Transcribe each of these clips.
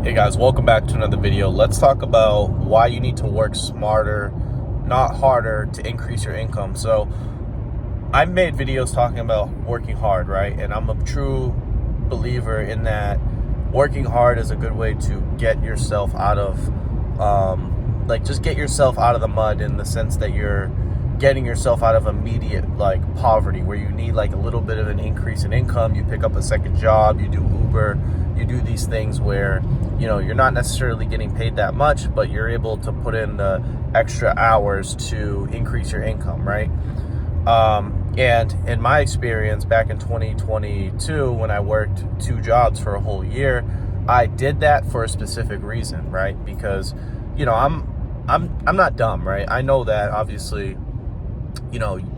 Hey guys, welcome back to another video. Let's talk about why you need to work smarter, not harder, to increase your income. So I've made videos talking about working hard, right? And I'm a true believer in that working hard is a good way to get yourself out of, just get yourself out of the mud, in the sense that you're getting yourself out of immediate poverty, where you need a little bit of an increase in income. You pick up a second job, you do Uber, you do these things where you're not necessarily getting paid that much, but you're able to put in the extra hours to increase your income, right? And in my experience back in 2022, when I worked 2 jobs for a whole year, I did that for a specific reason, right? Because I'm not dumb, right? I know that obviously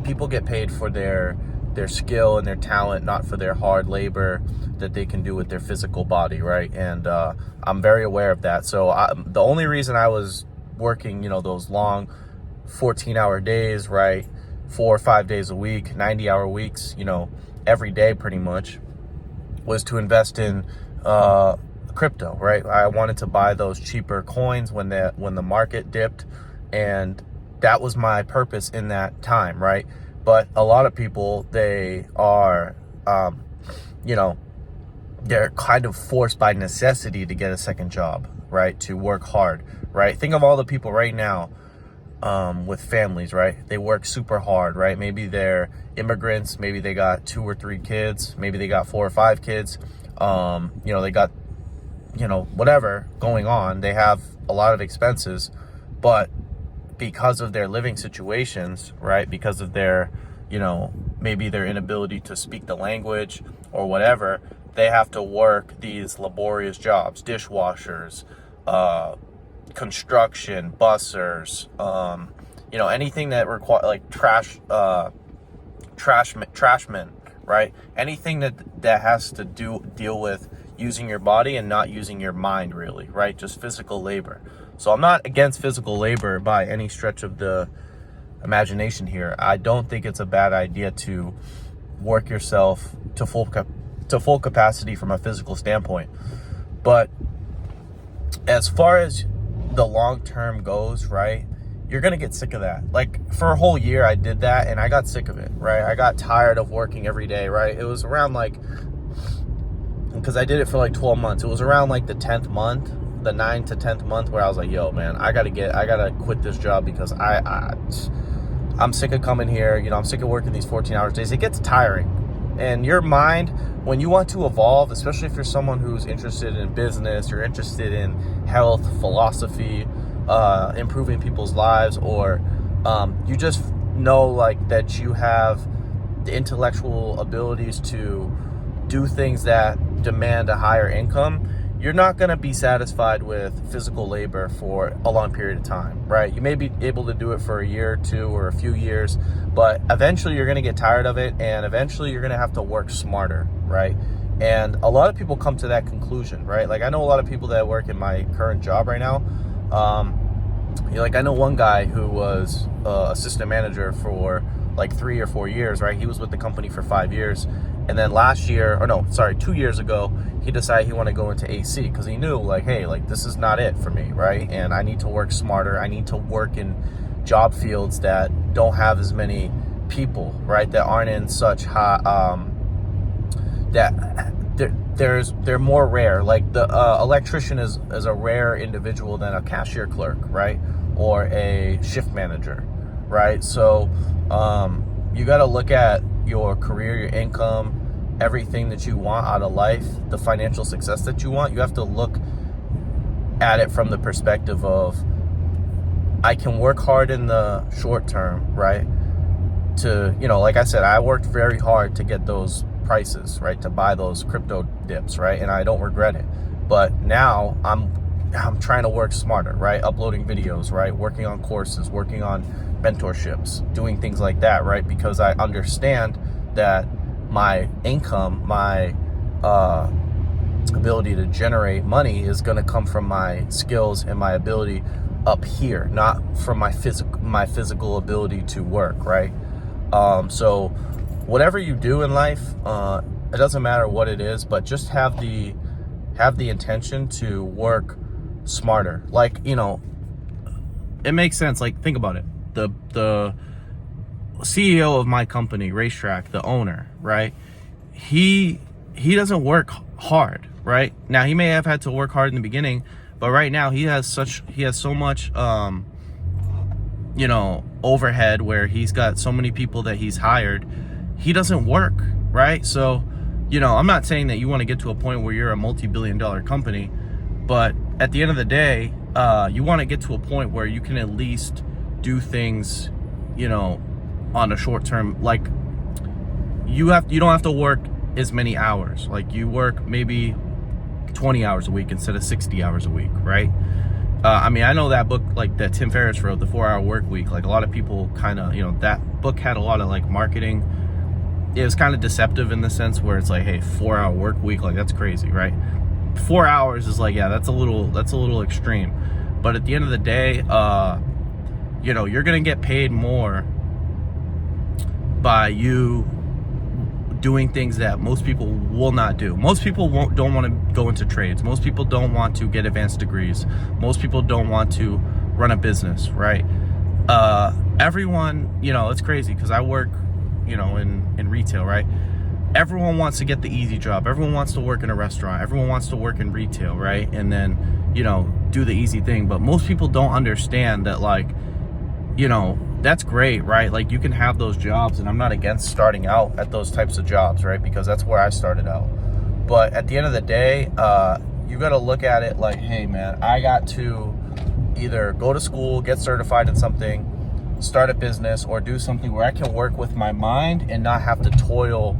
people get paid for their skill and their talent, not for their hard labor that they can do with their physical body, right? And I'm very aware of that. So the only reason I was working, those long 14-hour days, right, 4 or 5 days a week, 90-hour weeks, every day pretty much, was to invest in crypto, right? I wanted to buy those cheaper coins when the market dipped, and that was my purpose in that time, right? But a lot of people, they are, they're kind of forced by necessity to get a second job, right? To work hard, right? Think of all the people right now with families, right? They work super hard, right? Maybe they're immigrants. Maybe they got 2 or 3 kids. Maybe they got 4 or 5 kids. They got, whatever going on. They have a lot of expenses, but because of their living situations, right? Because of their, maybe their inability to speak the language or whatever, they have to work these laborious jobs, dishwashers, construction, bussers, anything that require trashmen, right? Anything that has to deal with using your body and not using your mind, really, right? Just physical labor. So I'm not against physical labor by any stretch of the imagination here. I don't think it's a bad idea to work yourself to full capacity from a physical standpoint. But as far as the long term goes, right, you're gonna get sick of that. For a whole year I did that and I got sick of it, right? I got tired of working every day, right? It was around because I did it for 12 months. It was around the 10th month, the 9th to 10th month, where I was like, yo man, I gotta quit this job, because I'm sick of coming here. I'm sick of working these 14-hour days. It gets tiring. And your mind, when you want to evolve, especially if you're someone who's interested in business, you're interested in health, philosophy, improving people's lives, or you just know that you have the intellectual abilities to do things that demand a higher income, you're not going to be satisfied with physical labor for a long period of time, right? You may be able to do it for a year or 2 or a few years, but eventually you're going to get tired of it, and eventually you're going to have to work smarter, right? And a lot of people come to that conclusion, right? I know a lot of people that work in my current job right now. I know one guy who was assistant manager for 3 or 4 years, right? He was with the company for 5 years. And then 2 years ago, he decided he wanted to go into AC, because he knew hey, this is not it for me, right? And I need to work smarter. I need to work in job fields that don't have as many people, right? That aren't in such high, they're more rare. The electrician is a rare individual than a cashier clerk, right? Or a shift manager, right? So you got to look at your career, your income, everything that you want out of life, the financial success that you want. You have to look at it from the perspective of, I can work hard in the short term, right? To, like I said, I worked very hard to get those prices, right? To buy those crypto dips, right? And I don't regret it. But now I'm trying to work smarter, right? Uploading videos, right? Working on courses, working on mentorships, doing things like that, right? Because I understand that my income, my ability to generate money is going to come from my skills and my ability up here, not from my physical ability to work, right? So whatever you do in life, it doesn't matter what it is, but just have have the intention to work smarter. Like, you know, it makes sense. Like, think about it. The CEO of my company, Racetrack, the owner, right? He doesn't work hard, right? Now, he may have had to work hard in the beginning, but right now he has so much you know, overhead, where he's got so many people that he's hired. He doesn't work, right? So, you know, I'm not saying that you want to get to a point where you're a multi-billion-dollar company, but at the end of the day, you want to get to a point where you can at least do things, you know, on a short term. Like, you don't have to work as many hours. Like, you work maybe 20 hours a week instead of 60 hours a week, right? I mean, I know that book, like, that Tim Ferriss wrote, The 4 Hour Work Week, like, a lot of people kind of, you know, that book had a lot of, like, marketing. It was kind of deceptive in the sense where it's like, hey, 4 hour work week, like, that's crazy, right? 4 hours is like, yeah, that's a little extreme. But at the end of the day, you know, you're gonna get paid more by you doing things that most people will not do. Most people don't want to go into trades. Most people don't want to get advanced degrees. Most people don't want to run a business, right? Everyone, you know, it's crazy because I work, you know, in retail, right? Everyone wants to get the easy job. Everyone wants to work in a restaurant. Everyone wants to work in retail, right? And then, you know, do the easy thing. But most people don't understand that, like, you know, that's great, right? Like, you can have those jobs, and I'm not against starting out at those types of jobs, right? Because that's where I started out. But at the end of the day, you got to look at it like, hey, man, I got to either go to school, get certified in something, start a business, or do something where I can work with my mind and not have to toil,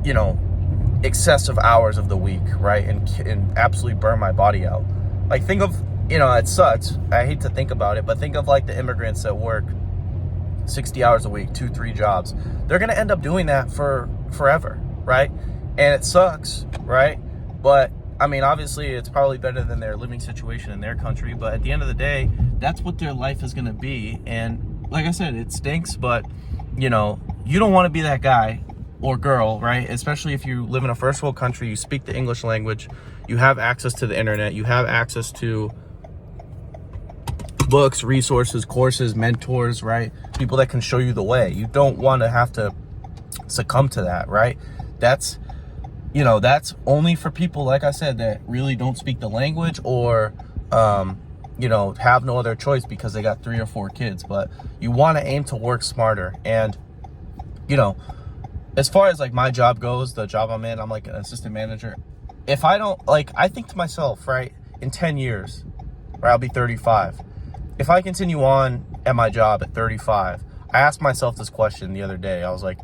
you know, excessive hours of the week, right? And absolutely burn my body out. Like, think of, you know, it sucks. I hate to think about it, but think of, like, the immigrants that work 60 hours a week, 2-3 jobs. They're going to end up doing that for forever, right? And it sucks, right? But, I mean, obviously, it's probably better than their living situation in their country. But at the end of the day, that's what their life is going to be. And like I said, it stinks, but, you know, you don't want to be that guy or girl, right? Especially if you live in a first world country, you speak the English language, you have access to the internet, you have access to books, resources, courses, mentors, right? People that can show you the way. You don't want to have to succumb to that, right? That's, you know, that's only for people, like I said, that really don't speak the language, or you know, have no other choice because they got 3 or 4 kids. But you want to aim to work smarter. And, you know, as far as, like, my job goes, the job I'm in, I'm like an assistant manager. If I don't, like, I think to myself, right, in 10 years, right, I'll be 35. If I continue on at my job at 35, I asked myself this question the other day. I was like,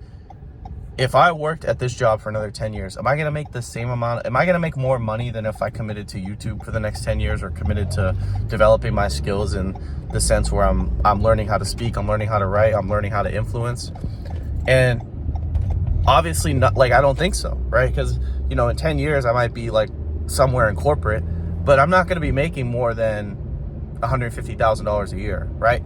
if I worked at this job for another 10 years, am I going to make the same amount? Am I going to make more money than if I committed to YouTube for the next 10 years, or committed to developing my skills in the sense where I'm learning how to speak, I'm learning how to write, I'm learning how to influence? And obviously not, like, I don't think so, right? Because, you know, in 10 years, I might be, like, somewhere in corporate, but I'm not going to be making more than $150,000 a year, right?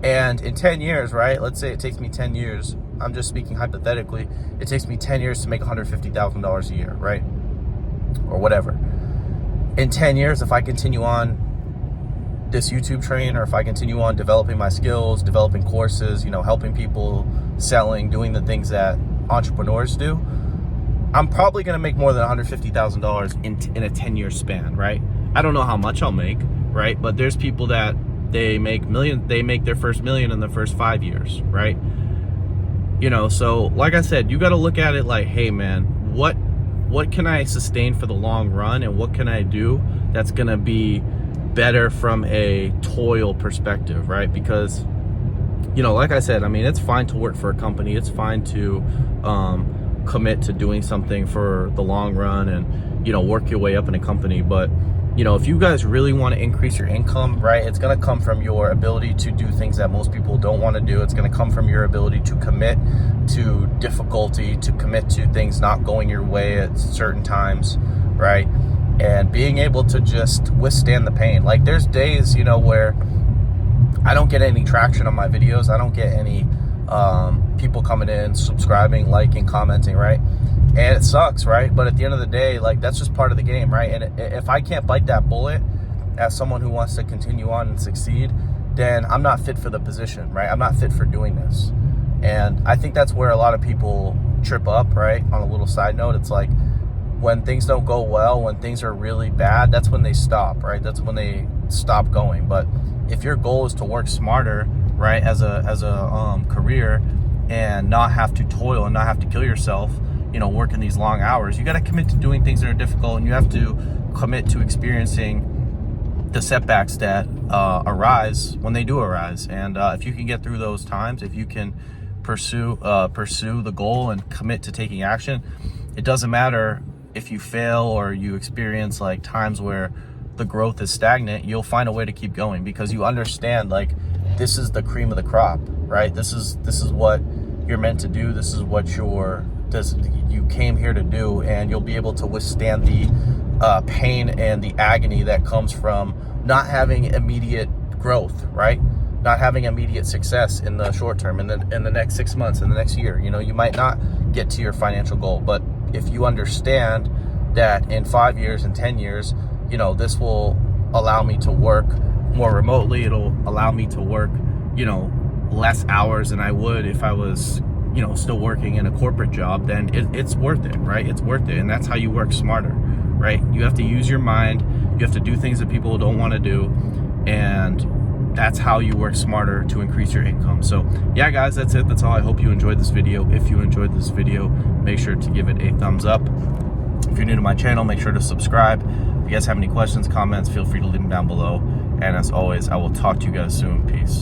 And in 10 years, right, let's say it takes me 10 years, I'm just speaking hypothetically, it takes me 10 years to make $150,000 a year, right? Or whatever. In 10 years, if I continue on this YouTube train, or if I continue on developing my skills, developing courses, you know, helping people, selling, doing the things that entrepreneurs do, I'm probably going to make more than $150,000 in a 10-year span, right? I don't know how much I'll make, right? But there's people that they make their first million in the first 5 years, right? You know, so like I said, you got to look at it like, hey, man, what can I sustain for the long run, and what can I do that's going to be better from a toil perspective, right? Because, you know, like I said, I mean, it's fine to work for a company. It's fine to commit to doing something for the long run and, you know, work your way up in a company. But, you know, if you guys really want to increase your income, right, it's going to come from your ability to do things that most people don't want to do. It's going to come from your ability to commit to difficulty, to commit to things not going your way at certain times, right? And being able to just withstand the pain. Like, there's days, you know, where I don't get any traction on my videos. I don't get any people coming in, subscribing, liking, commenting, right? And it sucks, right? But at the end of the day, like, that's just part of the game, right? And if I can't bite that bullet as someone who wants to continue on and succeed, then I'm not fit for the position, right? I'm not fit for doing this. And I think that's where a lot of people trip up, right? On a little side note, it's like when things don't go well, when things are really bad, that's when they stop, right? That's when they stop going. But if your goal is to work smarter, right, as a career, and not have to toil and not have to kill yourself, you know, working these long hours, you got to commit to doing things that are difficult, and you have to commit to experiencing the setbacks that arise when they do arise. And if you can get through those times, if you can pursue the goal and commit to taking action, it doesn't matter if you fail or you experience like times where the growth is stagnant. You'll find a way to keep going, because you understand, like, this is the cream of the crop, right? This is what you're meant to do. This is what you came here to do, and you'll be able to withstand the pain and the agony that comes from not having immediate growth, right? Not having immediate success in the short term, in the next 6 months, in the next year. You know, you might not get to your financial goal, but if you understand that in 5 years and 10 years, you know, this will allow me to work more remotely. It'll allow me to work, you know, less hours than I would if I was, you know, still working in a corporate job. Then it's worth it, right? It's worth it. And that's how you work smarter, right? You have to use your mind. You have to do things that people don't want to do. And that's how you work smarter to increase your income. So yeah, guys, that's it. That's all. I hope you enjoyed this video. If you enjoyed this video, make sure to give it a thumbs up. If you're new to my channel, make sure to subscribe. If you guys have any questions, comments, feel free to leave them down below. And as always, I will talk to you guys soon. Peace.